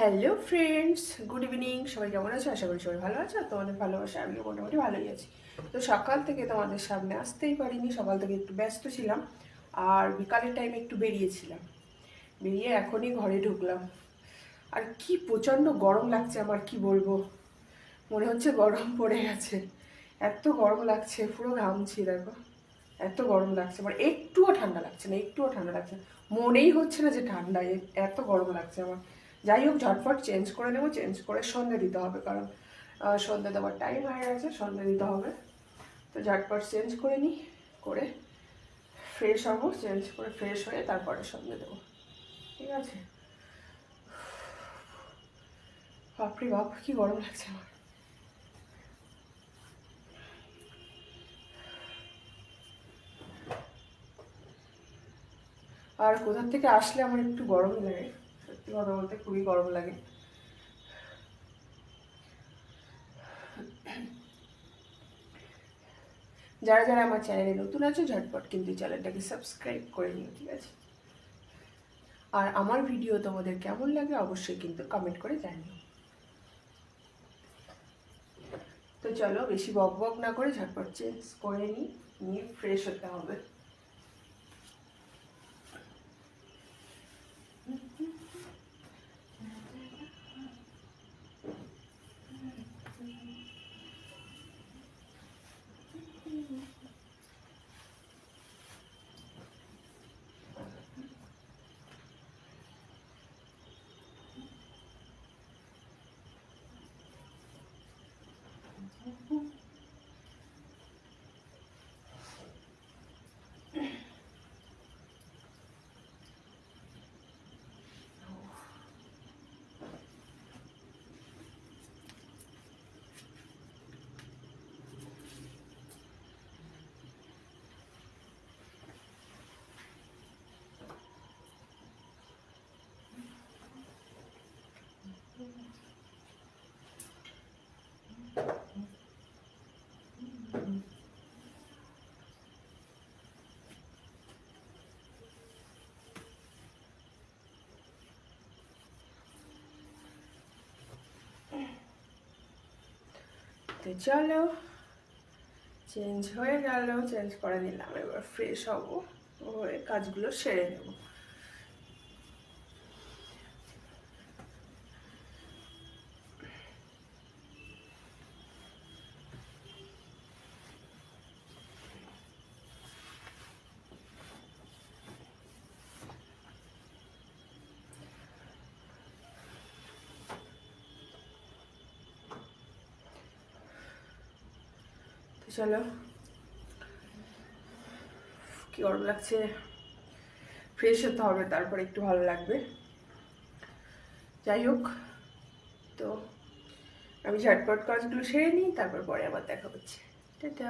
Hello friends, good evening. সবাই কেমন আছো? আশা করি সবাই ভালো আছো। তোমাদের ভালোবাসা আমিও মোটামুটি ভালোই আছি। তো সকাল থেকে তোমাদের সামনে আসতেই পারিনি, সকাল থেকে একটু ব্যস্ত ছিলাম আর বিকালের টাইমে একটু বেরিয়েছিলাম। বেরিয়ে এখনই ঘরে ঢুকলাম। আর কি প্রচণ্ড গরম লাগছে আমার, কি বলবো, মনে হচ্ছে গরম পড়ে গেছে। এত গরম লাগছে, পুরো ঘামছি দেখো। এত গরম লাগছে আমার, একটুও ঠান্ডা লাগছে না, একটুও ঠান্ডা লাগছে না। মনেই হচ্ছে না যে ঠান্ডা, এত গরম লাগছে আমার। যাই হোক, ঝটফট চেঞ্জ করে নেবো, চেঞ্জ করে সন্ধ্যে দিতে হবে, কারণ সন্ধ্যে দেওয়ার টাইম হয়ে গেছে, সন্ধ্যে দিতে হবে। তো ঝটপট চেঞ্জ করে নিই, করে ফ্রেশ হবো, চেঞ্জ করে ফ্রেশ হয়ে তারপরে সন্ধ্যে দেবো। ঠিক আছে? বাপরে বাপ, কি গরম লাগছে আমার। আর কোথা থেকে আসলে আমার একটু গরম লাগে, সত্যি কথা বলতে খুবই গরম লাগে। যারা যারা আমার চ্যানেলে নতুন আছো, ঝটপট কিন্তু চ্যানেলটাকে সাবস্ক্রাইব করে নিও, ঠিক আছে? আর আমার ভিডিও তোমাদের কেমন লাগে অবশ্যই কিন্তু কমেন্ট করে জানিও। তো চলো, বেশি বক বক না করে ঝটপট চেঞ্জ করে নিই, নিয়ে ফ্রেশ হতে হবে। তো চলো, চেঞ্জ হয়ে গেল, চেঞ্জ করে নিলাম, এবার ফ্রেশ হবো, হয়ে কাজগুলো সেরে নেবো। তো চলো, কি গরম লাগছে, ফ্রেশ হতে হবে, তারপর একটু ভালো লাগবে। যাই হোক, তো আমি ঝটপট কাজগুলো সেরে নিই, তারপর পরে আবার দেখা হচ্ছে। টাটা।